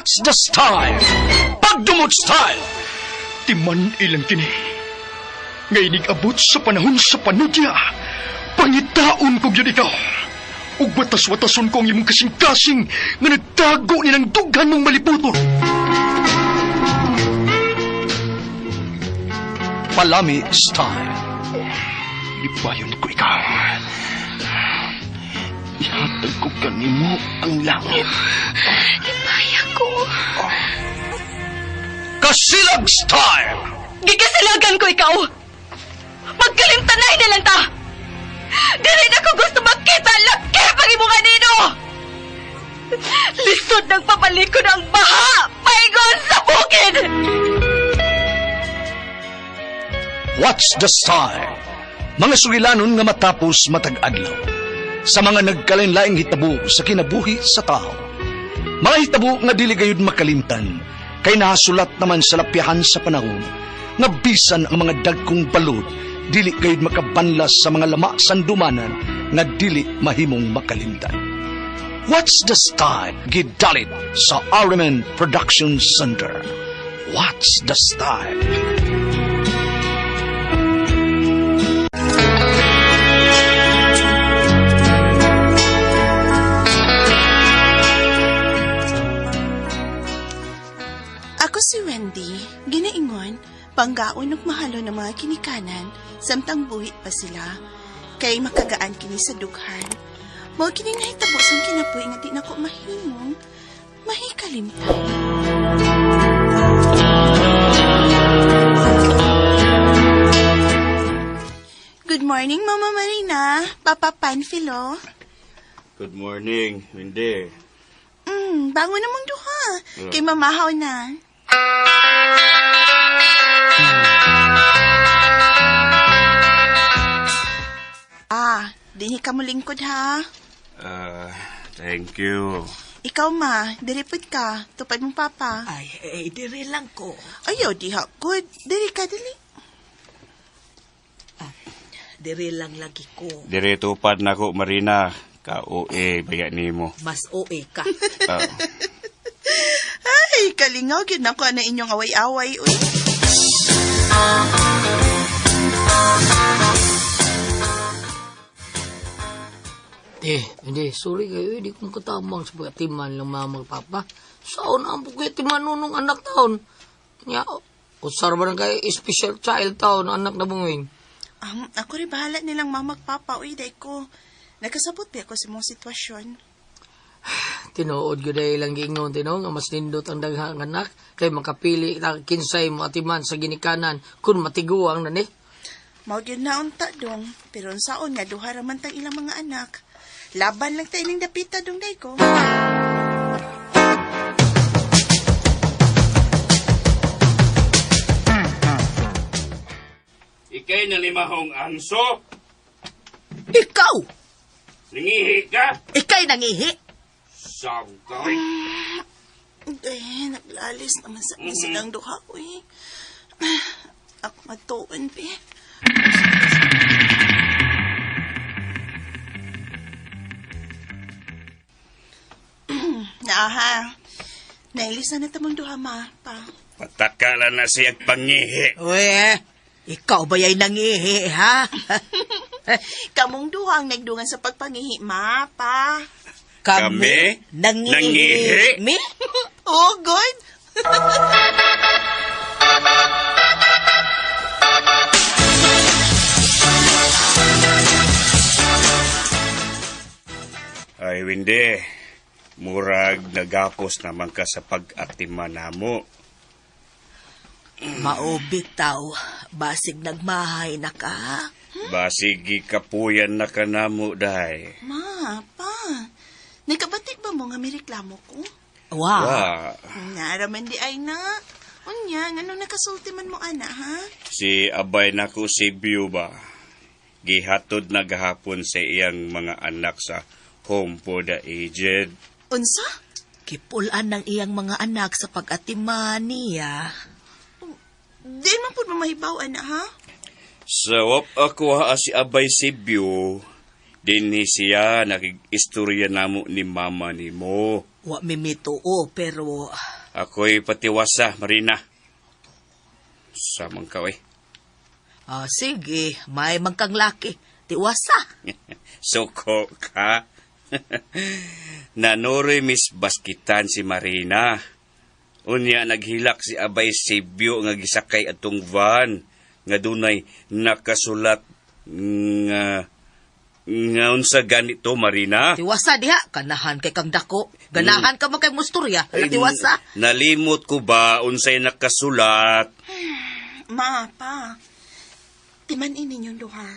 What's the style? Pagdumot style! Timan ilang kini. Ngayon abot sa panahon sa panudya. Pangitaon ko yun ikaw. Ug watas-watason ko ang imong kasing-kasing nga nagtago ni ng dughan mong malibuto. Palami style. Libayon ko ikaw. Ihatag ko kanimo ang langit. Ipaya ko. Kasilag style. Gigasilagan ko ikaw. Magkalimtanay na lang ta. Dili na ko gusto makita ang laki pag imo kanino. Lisod ng papalikod ang baha. Paigon sa bukid. What's the style? Mga sugilanon nga matapos matag adlaw. Sa mga nagkalain-laing hitabo sa kinabuhi sa tao. Mga hitabo nga dili gayud makalimtan, kay nasulat naman sa lapihan sa panahon, nga bisan ang mga dagkong balod, dili gayud makabanlas sa mga lama sandumanan, nga dili mahimong makalimtan. What's the style? Gidalit sa Ariman Production Center. What's the style? Ako si Wendy, ginaingon, panggaon ug mahalo ng mga kinikanan, samtang buhi pa sila. Kay makagaan kini sa dughan. Mao kini nahitabo sang kinabuhi nga di nako mahimong mahikalimtan. Good morning, Mama Marina, Papa Panfilo. Good morning, Wendy. Bangon namang duha. Kay mamahaw na. Dinhi ka mo lingkod ha. Thank you. Ikaw ma, diripod ka. Tupad mong papa. Ay, diri lang ko. Ayaw, diha. Good. Diri ka, dili. Diri lang lagi ko. Dire tupad na ko, Marina. Ka-OA, baya nimo. Mas OA ka. Ay, kalingaw. Yun ako na inyong away-away. Uy. Hindi, sorry kayo, hindi kong katamang sa pagkatiman ng mga magpapa. Saan ang pagkatiman nung anak taon? Nya, kusar ba na kayo, special child taon, anak na bungwing? Ako rin bahala nilang mamagpapa. Uy, day ko. Nagkasabot ba ako sa mong sitwasyon? Tinuod ko dahil lang giingnon, nga mas nindot ang daghang anak, kay makapili na kinsay mo atiman sa ginikanan, kung matiguang na ni. Mao gyud na unta dong, pero unsaon nga duha ra man tang ilang mga anak. Laban lang tayo ng dapita dong day ko. Ikay na limahong anso. Ikaw! Nangihi ka? Ikay nangihi! Sagay. Naglalis naman sa silang duha ko eh. Ako matuon, pe. Aha. Nailisan na tamang duha, ma, pa. Patakala na siyag pangihi. Uy, ikaw ba yay nangihi, ha? Kamong duha ang nagdungan sa pagpangihi, ma, pa. Kami? Nangihi? Mi? Oh, good. Ay, Wendy. Murag nagapos naman ka sa pag-atiman namo. Maubitaw, basig nagmahay na ka. Basigi kapuyan na ka namo, dahay. Ma, pa. Nagkabatik ba mo nga may reklamo ko? Wow. Naraman di ay na. Unya, ano nakasulti man mo, ana, ha? Si abay nako si Biu ba? Gihatod na gahapon sa iyang mga anak sa home for the aged. Unsa? Kipulan ng iyang mga anak sa pag-atiman niya. Di man po mamahibaw, ana, ha? Sawap ako ha si abay si Biu. Dinhi siya nakig-istorya namo ni mama nimo. Wa mimituo, pero Ako'y patiwasa, Marina. Samang ka, eh. Sige, may magkang laki. Tiwasa. Suko ka. Nanoroy Miss Baskitan si Marina. Unya naghilak si Abay Sibyo nga gisakay atong van nga dunay nakasulat nga unsa ganito, Marina. Tiwasa diha. Kanahan kay kang dako. Ganahan ka mo kay musturya. Tiwasa. Nalimot ko ba unsay nakasulat? Ma, pa. Timanin ninyong duha.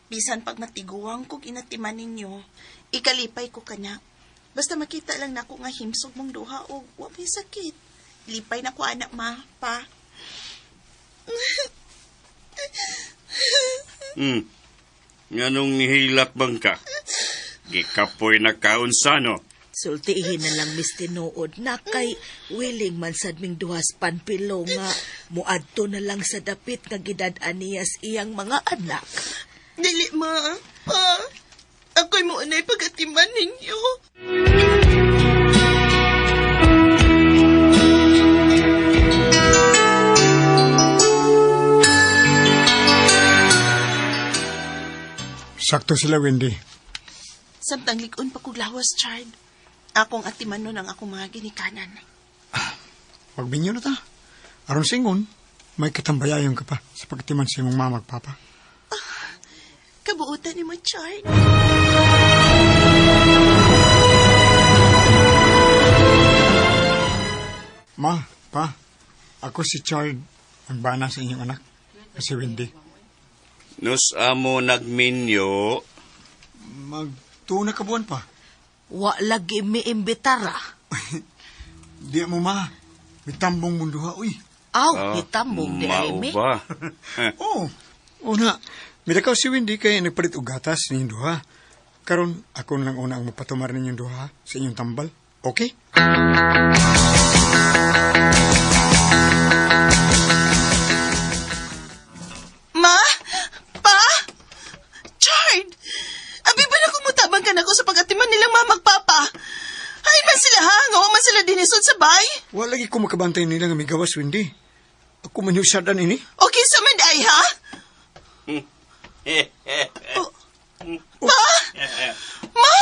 Bisan pag matiguang kog inatiman ninyo, ikalipay ko kana. Basta makita lang nako nga himsog mong duha o wa may sakit. Lipay na ko anak, ma, pa. Nganong nihilak bang ka? Gikapoy na kaunsa, no? Sultihin na lang Miss Tinuod na kay willing man sad ming duhas panpilo nga muadto na lang sa dapit nga gidad-an niya sa iyang mga anak. Dili, ma, pa. Ako'y mo anay pagatiman ninyo. Sakto sila, Wendy. Samtang likon pa kog lawas, Chard. Akong atiman nun ang akong mga ginikanan. Magbinyo na ta. Aron singon, may katambayayon ka pa sa pagtiman sa imong mama at papa. Kabuutan ni mo, Chard. Ma, pa, ako si Chard, ang bana sa inyong anak, si Wendy. Nus amo nagminyo. Magtuna ka buwan pa. Wa lagi miimbitara. Di mo, ma. Mitambong mundo ha, uy. Aw, hitambong di ay Mao mi. ba? Oo. Una, midakaw si Wendy kay nagpalit og gatas ninyong duha. Karon ako na lang una ang mapatumar ninyong duha sa inyong tambal. Okay? Ma? Pa? Chard! Abi ba na kumutabang ka na ko sa pagatiman nilang mamagpapa? Ay man sila ha? Ngawa man sila dinisod sa bay? Wala lagi ko makabantay nila nga may gawas, Wendy. Ako man yung sadan ini. Okay sa man ay ha? Pa? Ma!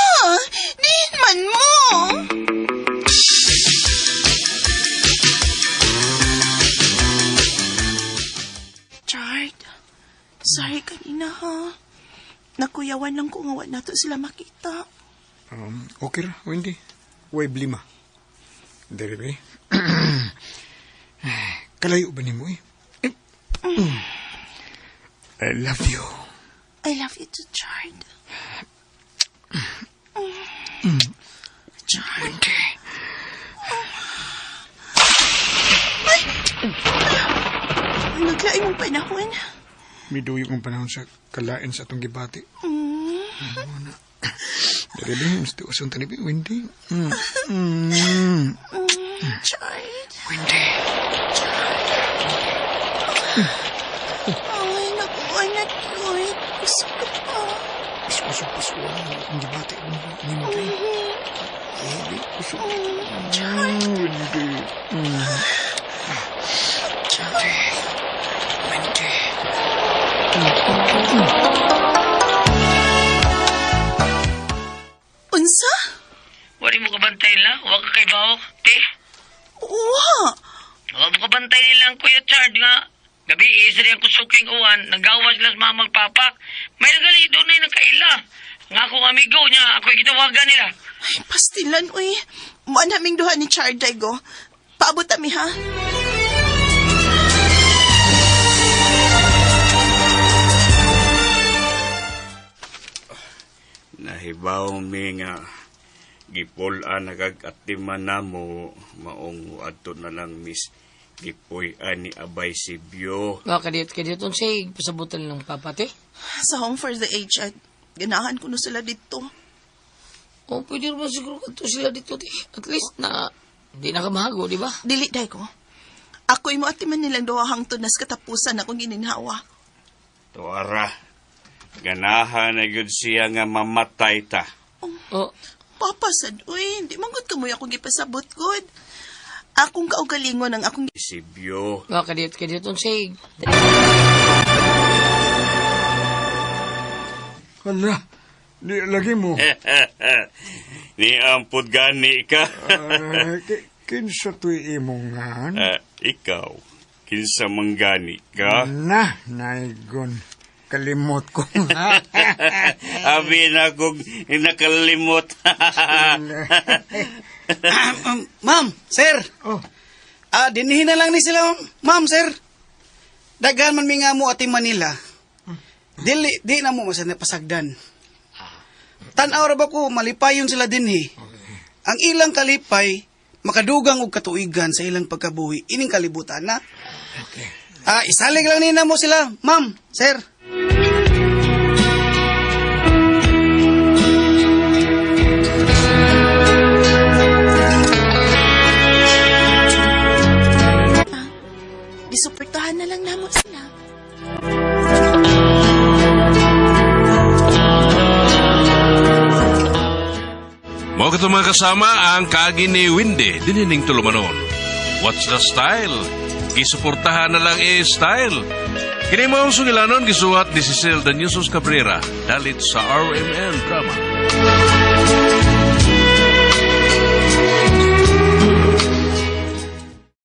Diin man mo! Chard, sorry kanina ha. Nakuyawan lang ko nga wala nato sila makita. Okay ra, Wendy. Way blima. Dere be. Kalayo ba ni mo eh? I love you. I love you too, Chard. Chard. Wendy. Naglaing mong panahon. Miduyog ang panahon sa kalain sa atong gibati. Dere be, gusto usong tanibi, Wendy. Chard. Wendy. Ay, naku, anak ko. Gusto ko pa. Pasok-pasok ang gibati mo. Wendy. Wendy, gusto ko. Wendy. Wendy. Unsa? Wari mo kabantay nila. Huwag ka kay bawak. Te, Uwa. huwag mo kabantay nila ang Kuya Chard nga. Gabi, isa rin ang kusuking uwan. Nagawa sila sa mga magpapa. May nagali doon na yung nagkaila. Nga akong amigo niya. Ako'y ginawagan nila. Ay, pastilan, uy. Muan naming duha ni Chard, Daigo. Paabot kami, ha? Nahibaw mi nga gipulan nagagatiman namo maong adto na lang Miss gipuy-an ni Abay Sibyo. Nga, kadit say, pasabutan lang papate. Sa Home for the Aged. Ganahan ko na sila dito. O, pwede naman siguro kanto sila dito, te. At least na, di na kamahago, di ba? Dili, Daigo. Ako'y mo atiman nilang duha hangtod nas katapusan akong gininhawa. Tuara, ganahan na gud siya nga mamatay ta. O, Papasad, uy. Di manggod ka mo akong gipasabot, good. Akong kaugalingon ang akong Isibyo. Nga, kadit unsay. Hala, di lagi mo. Ni ampod gani ka. Kinsa to'y imongan? Ikaw, kinsa manggani ka? Na, naigon. Kalimot ko. Abi na kong nakalimot. Ma'am, sir. Oh. Dinihin na lang ni sila, ma'am, sir. Daghan man mi nga mo ati Manila. Di na mo masan pasagdan. Tan-aw ra ba ko malipayon sila dinhi. Ang ilang kalipay makadugang og katuigan sa ilang pagkabuhi ining kalibutan na. Okay. Isalig lang nina mo sila, ma'am, sir. Gisuportahan na lang namo sila. Mo ka mga kasama ang kaagi ni Windy dinining tulumanon. What's the style? Gisuportahan na lang style. Kini mo ang sungilanon gisuhat ni Cecil Daniusos Cabrera dalit sa RMN Drama.